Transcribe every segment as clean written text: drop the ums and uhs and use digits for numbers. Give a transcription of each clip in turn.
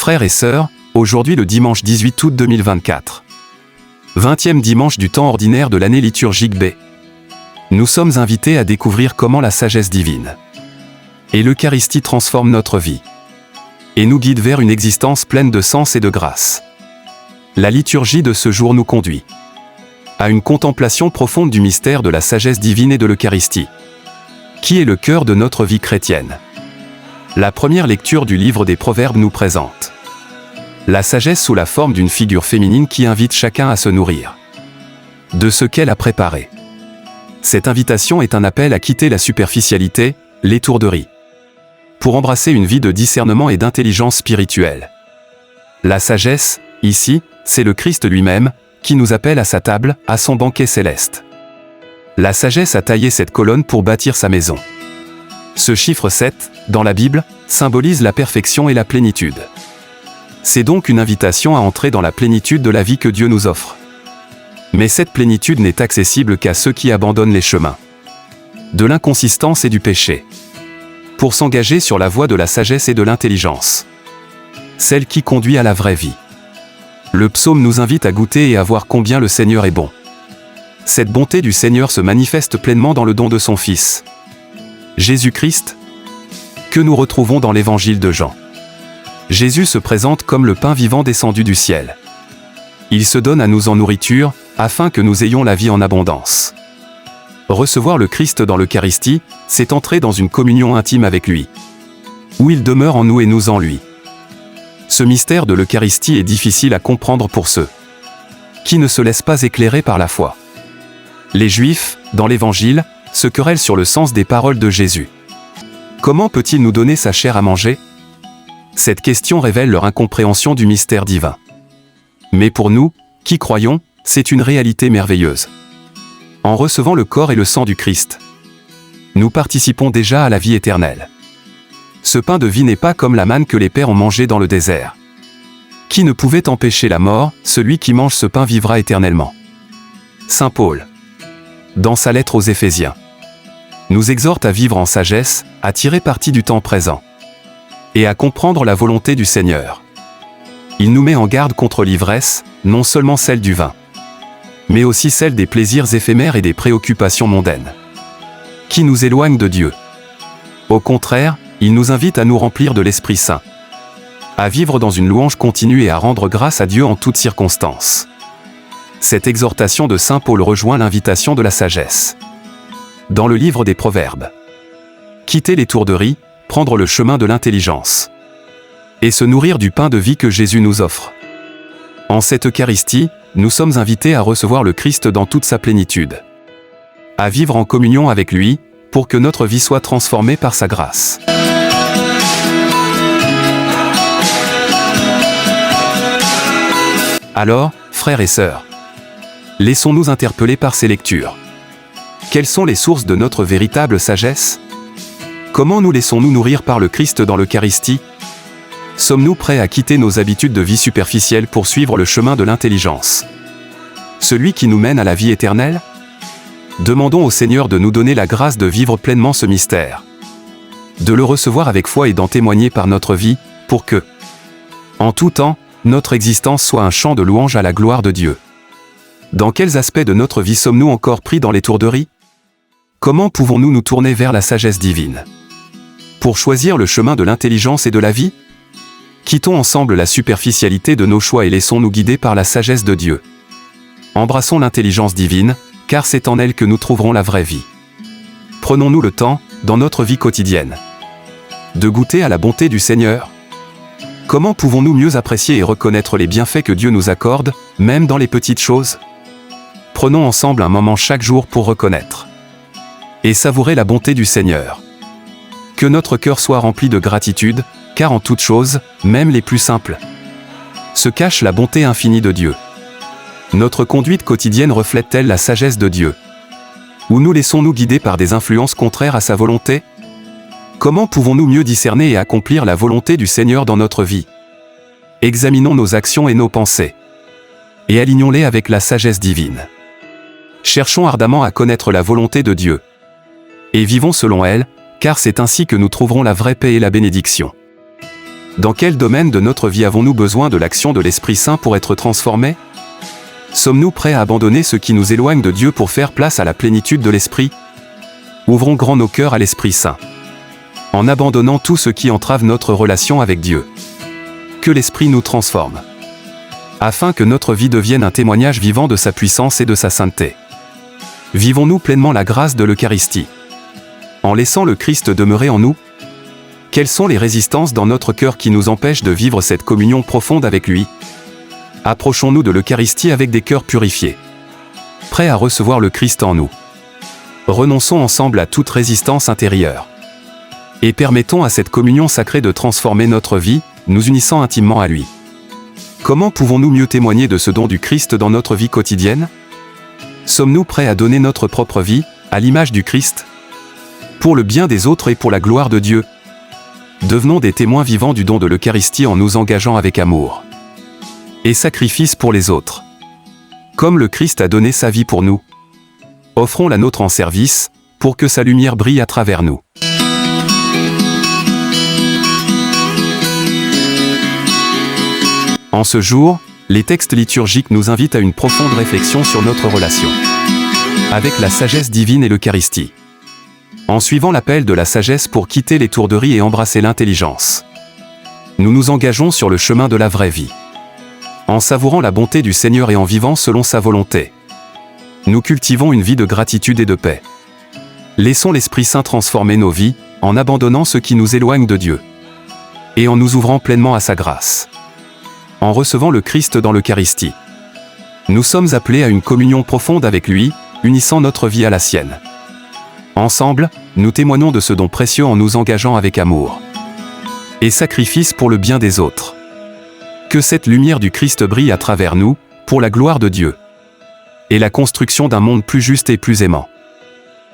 Frères et sœurs, aujourd'hui le dimanche 18 août 2024. 20e dimanche du temps ordinaire de l'année liturgique B. Nous sommes invités à découvrir comment la sagesse divine et l'Eucharistie transforment notre vie et nous guident vers une existence pleine de sens et de grâce. La liturgie de ce jour nous conduit à une contemplation profonde du mystère de la sagesse divine et de l'Eucharistie, qui est le cœur de notre vie chrétienne. La première lecture du livre des Proverbes nous présente la sagesse sous la forme d'une figure féminine qui invite chacun à se nourrir de ce qu'elle a préparé. Cette invitation est un appel à quitter la superficialité, l'étourderie, pour embrasser une vie de discernement et d'intelligence spirituelle. La sagesse, ici, c'est le Christ lui-même, qui nous appelle à sa table, à son banquet céleste. La sagesse a taillé cette colonne pour bâtir sa maison. Ce chiffre 7, dans la Bible, symbolise la perfection et la plénitude. C'est donc une invitation à entrer dans la plénitude de la vie que Dieu nous offre. Mais cette plénitude n'est accessible qu'à ceux qui abandonnent les chemins de l'inconsistance et du péché, pour s'engager sur la voie de la sagesse et de l'intelligence, celle qui conduit à la vraie vie. Le psaume nous invite à goûter et à voir combien le Seigneur est bon. Cette bonté du Seigneur se manifeste pleinement dans le don de son Fils, Jésus-Christ, que nous retrouvons dans l'évangile de Jean. Jésus se présente comme le pain vivant descendu du ciel. Il se donne à nous en nourriture, afin que nous ayons la vie en abondance. Recevoir le Christ dans l'Eucharistie, c'est entrer dans une communion intime avec lui, où il demeure en nous et nous en lui. Ce mystère de l'Eucharistie est difficile à comprendre pour ceux qui ne se laissent pas éclairer par la foi. Les Juifs, dans l'Évangile, se querellent sur le sens des paroles de Jésus. Comment peut-il nous donner sa chair à manger ? Cette question révèle leur incompréhension du mystère divin. Mais pour nous, qui croyons, c'est une réalité merveilleuse. En recevant le corps et le sang du Christ, nous participons déjà à la vie éternelle. Ce pain de vie n'est pas comme la manne que les pères ont mangée dans le désert, qui ne pouvait empêcher la mort. Celui qui mange ce pain vivra éternellement. Saint Paul, dans sa lettre aux Éphésiens, nous exhorte à vivre en sagesse, à tirer parti du temps présent, et à comprendre la volonté du Seigneur. Il nous met en garde contre l'ivresse, non seulement celle du vin, mais aussi celle des plaisirs éphémères et des préoccupations mondaines, qui nous éloignent de Dieu. Au contraire, il nous invite à nous remplir de l'Esprit Saint, à vivre dans une louange continue et à rendre grâce à Dieu en toutes circonstances. Cette exhortation de Saint Paul rejoint l'invitation de la sagesse. Dans le livre des Proverbes, quitter l'étourderie, prendre le chemin de l'intelligence, et se nourrir du pain de vie que Jésus nous offre. En cette Eucharistie, nous sommes invités à recevoir le Christ dans toute sa plénitude, à vivre en communion avec lui, pour que notre vie soit transformée par sa grâce. Alors, frères et sœurs, laissons-nous interpeller par ces lectures. Quelles sont les sources de notre véritable sagesse ? Comment nous laissons-nous nourrir par le Christ dans l'Eucharistie ? Sommes-nous prêts à quitter nos habitudes de vie superficielle pour suivre le chemin de l'intelligence, celui qui nous mène à la vie éternelle ? Demandons au Seigneur de nous donner la grâce de vivre pleinement ce mystère, de le recevoir avec foi et d'en témoigner par notre vie, pour que, en tout temps, notre existence soit un chant de louange à la gloire de Dieu. Dans quels aspects de notre vie sommes-nous encore pris dans l'étourderie ? Comment pouvons-nous nous tourner vers la sagesse divine pour choisir le chemin de l'intelligence et de la vie ? Quittons ensemble la superficialité de nos choix et laissons-nous guider par la sagesse de Dieu. Embrassons l'intelligence divine, car c'est en elle que nous trouverons la vraie vie. Prenons-nous le temps, dans notre vie quotidienne, de goûter à la bonté du Seigneur. Comment pouvons-nous mieux apprécier et reconnaître les bienfaits que Dieu nous accorde, même dans les petites choses ? Prenons ensemble un moment chaque jour pour reconnaître et savourer la bonté du Seigneur. Que notre cœur soit rempli de gratitude, car en toutes choses, même les plus simples, se cache la bonté infinie de Dieu. Notre conduite quotidienne reflète-t-elle la sagesse de Dieu ? Ou nous laissons-nous guider par des influences contraires à sa volonté ? Comment pouvons-nous mieux discerner et accomplir la volonté du Seigneur dans notre vie ? Examinons nos actions et nos pensées, et alignons-les avec la sagesse divine. Cherchons ardemment à connaître la volonté de Dieu, et vivons selon elle, car c'est ainsi que nous trouverons la vraie paix et la bénédiction. Dans quel domaine de notre vie avons-nous besoin de l'action de l'Esprit Saint pour être transformés? Sommes-nous prêts à abandonner ce qui nous éloigne de Dieu pour faire place à la plénitude de l'Esprit? Ouvrons grand nos cœurs à l'Esprit Saint, en abandonnant tout ce qui entrave notre relation avec Dieu. Que l'Esprit nous transforme, afin que notre vie devienne un témoignage vivant de sa puissance et de sa sainteté. Vivons-nous pleinement la grâce de l'Eucharistie, en laissant le Christ demeurer en nous? Quelles sont les résistances dans notre cœur qui nous empêchent de vivre cette communion profonde avec lui? Approchons-nous de l'Eucharistie avec des cœurs purifiés, prêts à recevoir le Christ en nous. Renonçons ensemble à toute résistance intérieure, et permettons à cette communion sacrée de transformer notre vie, nous unissant intimement à lui. Comment pouvons-nous mieux témoigner de ce don du Christ dans notre vie quotidienne? Sommes-nous prêts à donner notre propre vie, à l'image du Christ, pour le bien des autres et pour la gloire de Dieu? Devenons des témoins vivants du don de l'Eucharistie en nous engageant avec amour et sacrifice pour les autres. Comme le Christ a donné sa vie pour nous, offrons la nôtre en service, pour que sa lumière brille à travers nous. En ce jour, les textes liturgiques nous invitent à une profonde réflexion sur notre relation avec la sagesse divine et l'Eucharistie, en suivant l'appel de la sagesse pour quitter l'étourderie et embrasser l'intelligence. Nous nous engageons sur le chemin de la vraie vie, en savourant la bonté du Seigneur et en vivant selon sa volonté. Nous cultivons une vie de gratitude et de paix. Laissons l'Esprit Saint transformer nos vies, en abandonnant ce qui nous éloigne de Dieu, et en nous ouvrant pleinement à sa grâce. En recevant le Christ dans l'Eucharistie, nous sommes appelés à une communion profonde avec lui, unissant notre vie à la sienne. Ensemble, nous témoignons de ce don précieux en nous engageant avec amour et sacrifice pour le bien des autres. Que cette lumière du Christ brille à travers nous, pour la gloire de Dieu et la construction d'un monde plus juste et plus aimant.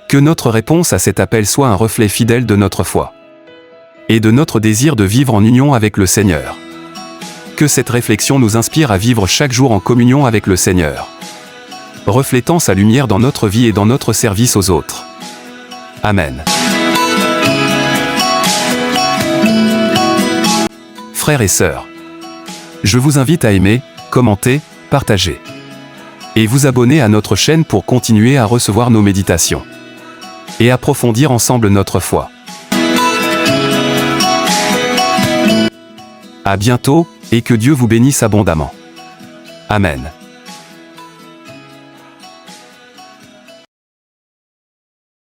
Que notre réponse à cet appel soit un reflet fidèle de notre foi et de notre désir de vivre en union avec le Seigneur. Que cette réflexion nous inspire à vivre chaque jour en communion avec le Seigneur, reflétant sa lumière dans notre vie et dans notre service aux autres. Amen. Frères et sœurs, je vous invite à aimer, commenter, partager et vous abonner à notre chaîne pour continuer à recevoir nos méditations et approfondir ensemble notre foi. À bientôt, et que Dieu vous bénisse abondamment. Amen.